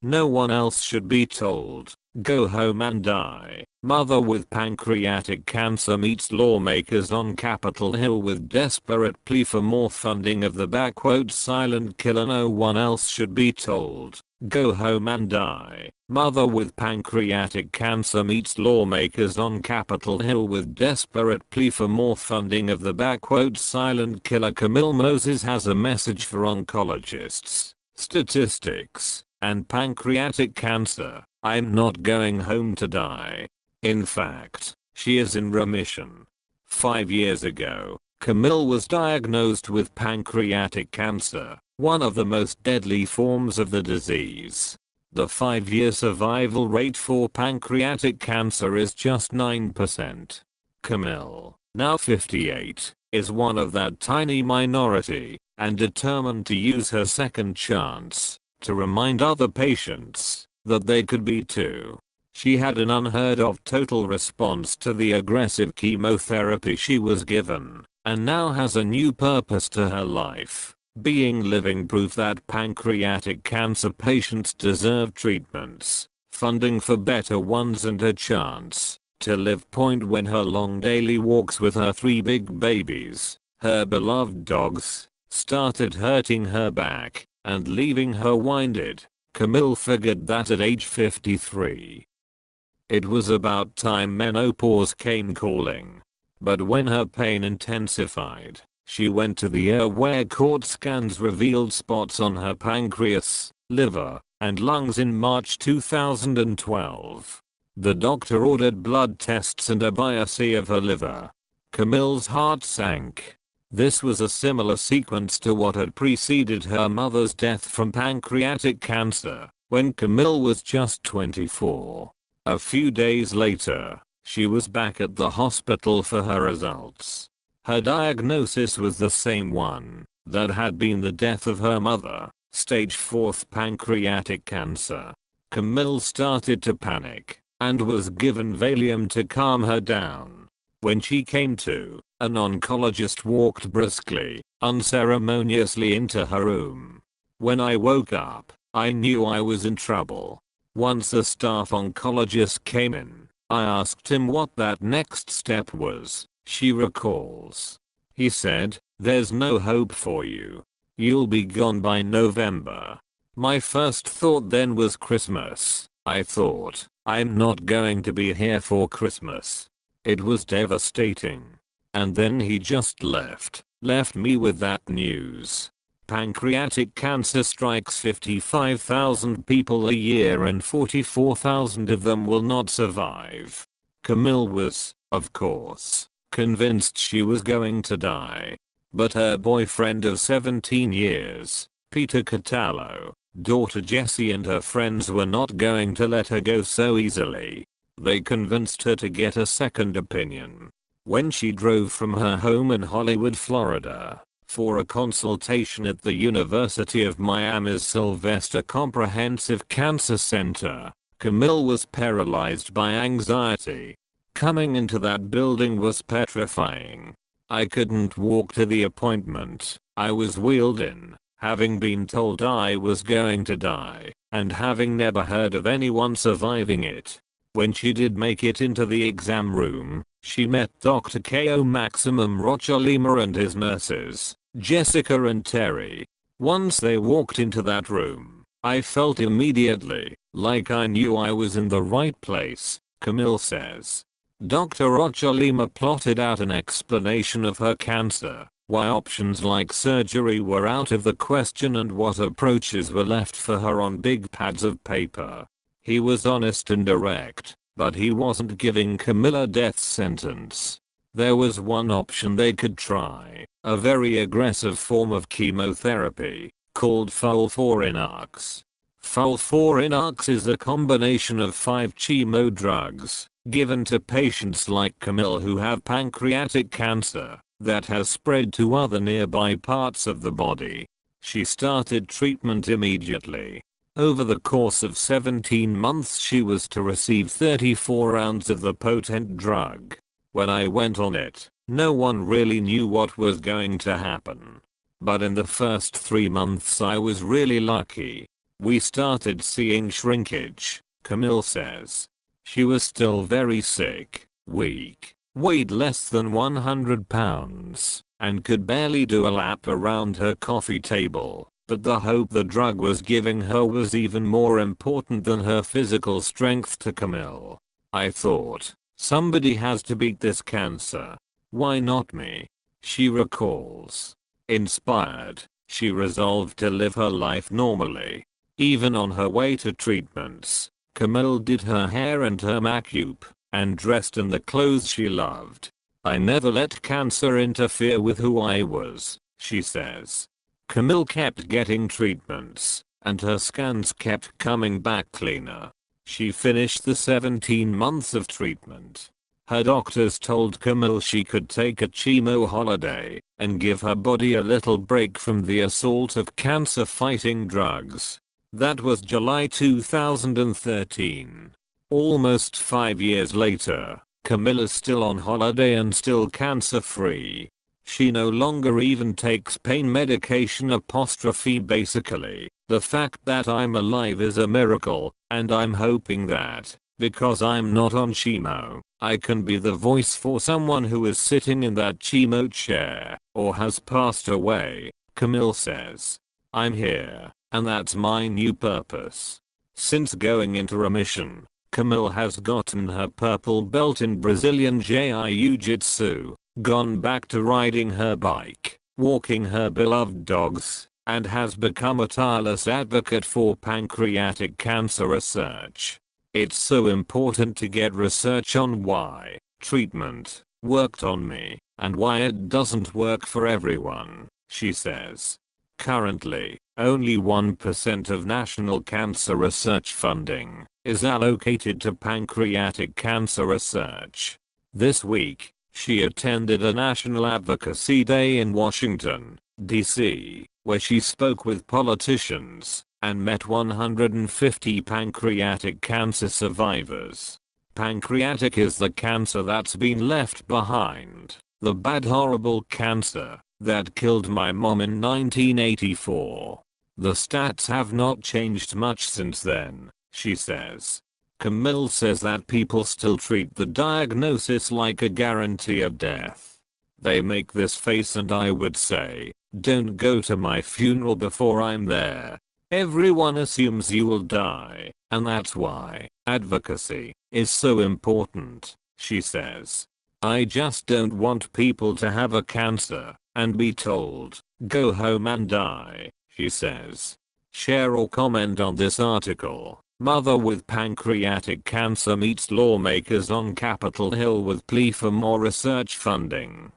No one else should be told. Go home and die. Mother with pancreatic cancer meets lawmakers on Capitol Hill with desperate plea for more funding of the "silent killer no one else should be told. Go home and die." Mother with pancreatic cancer meets lawmakers on Capitol Hill with desperate plea for more funding of the "silent killer." Camille Moses has a message for oncologists, statistics, and pancreatic cancer. I'm not going home to die. In fact, she is in remission. 5 years ago, Camille was diagnosed with pancreatic cancer, one of the most deadly forms of the disease. The 5-year survival rate for pancreatic cancer is just 9%. Camille, now 58, is one of that tiny minority, and determined to use her second chance to remind other patients that they could be too. She had an unheard of total response to the aggressive chemotherapy she was given, and now has a new purpose to her life, being living proof that pancreatic cancer patients deserve treatments, funding for better ones, and a chance to live. When her long daily walks with her 3 big babies, her beloved dogs, started hurting her back and leaving her winded, Camille figured that at age 53, it was about time menopause came calling. But when her pain intensified, she went to the ER where CT scans revealed spots on her pancreas, liver, and lungs in March 2012. The doctor ordered blood tests and a biopsy of her liver. Camille's heart sank. This was a similar sequence to what had preceded her mother's death from pancreatic cancer, when Camille was just 24. A few days later, she was back at the hospital for her results. Her diagnosis was the same one that had been the death of her mother, stage 4 pancreatic cancer. Camille started to panic, and was given Valium to calm her down. When she came to, an oncologist walked briskly, unceremoniously into her room. When I woke up, I knew I was in trouble. Once a staff oncologist came in, I asked him what that next step was, she recalls. He said, "There's no hope for you. You'll be gone by November." My first thought then was Christmas. I thought, I'm not going to be here for Christmas. It was devastating. And then he just left me with that news. Pancreatic cancer strikes 55,000 people a year and 44,000 of them will not survive. Camille was, of course, convinced she was going to die. But her boyfriend of 17 years, Peter Catallo, daughter Jessie, and her friends were not going to let her go so easily. They convinced her to get a second opinion. When she drove from her home in Hollywood, Florida, for a consultation at the University of Miami's Sylvester Comprehensive Cancer Center, Camille was paralyzed by anxiety. Coming into that building was petrifying. I couldn't walk to the appointment. I was wheeled in, having been told I was going to die, and having never heard of anyone surviving it. When she did make it into the exam room, she met Dr. Ko Maximum Rocha Lima and his nurses, Jessica and Terry. Once they walked into that room, I felt immediately like I knew I was in the right place, Camille says. Dr. Rocha Lima plotted out an explanation of her cancer, why options like surgery were out of the question, and what approaches were left for her on big pads of paper. He was honest and direct, but he wasn't giving Camille a death sentence. There was one option they could try, a very aggressive form of chemotherapy, called FOLFIRINOX. FOLFIRINOX is a combination of 5 chemo drugs, given to patients like Camille who have pancreatic cancer, that has spread to other nearby parts of the body. She started treatment immediately. Over the course of 17 months she was to receive 34 rounds of the potent drug. When I went on it, no one really knew what was going to happen. But in the first 3 months I was really lucky. We started seeing shrinkage, Camille says. She was still very sick, weak, weighed less than 100 pounds, and could barely do a lap around her coffee table, but the hope the drug was giving her was even more important than her physical strength to Camille. I thought, somebody has to beat this cancer. Why not me? She recalls. Inspired, she resolved to live her life normally. Even on her way to treatments, Camille did her hair and her makeup, and dressed in the clothes she loved. I never let cancer interfere with who I was, she says. Camille kept getting treatments, and her scans kept coming back cleaner. She finished the 17 months of treatment. Her doctors told Camille she could take a chemo holiday and give her body a little break from the assault of cancer-fighting drugs. That was July 2013. Almost 5 years later, Camille is still on holiday and still cancer-free. She no longer even takes pain medication basically. The fact that I'm alive is a miracle, and I'm hoping that, because I'm not on chemo, I can be the voice for someone who is sitting in that chemo chair, or has passed away, Camille says. I'm here, and that's my new purpose. Since going into remission, Camille has gotten her purple belt in Brazilian Jiu-Jitsu, gone back to riding her bike, walking her beloved dogs, and has become a tireless advocate for pancreatic cancer research. It's so important to get research on why treatment worked on me and why it doesn't work for everyone, she says. Currently, only 1% of national cancer research funding is allocated to pancreatic cancer research. This week, she attended a National Advocacy Day in Washington, D.C., where she spoke with politicians and met 150 pancreatic cancer survivors. Pancreatic is the cancer that's been left behind, the bad horrible cancer that killed my mom in 1984. The stats have not changed much since then, she says. Camille says that people still treat the diagnosis like a guarantee of death. They make this face and I would say, don't go to my funeral before I'm there. Everyone assumes you will die, and that's why advocacy is so important, she says. I just don't want people to have a cancer and be told, go home and die, she says. Share or comment on this article. Mother with pancreatic cancer meets lawmakers on Capitol Hill with plea for more research funding.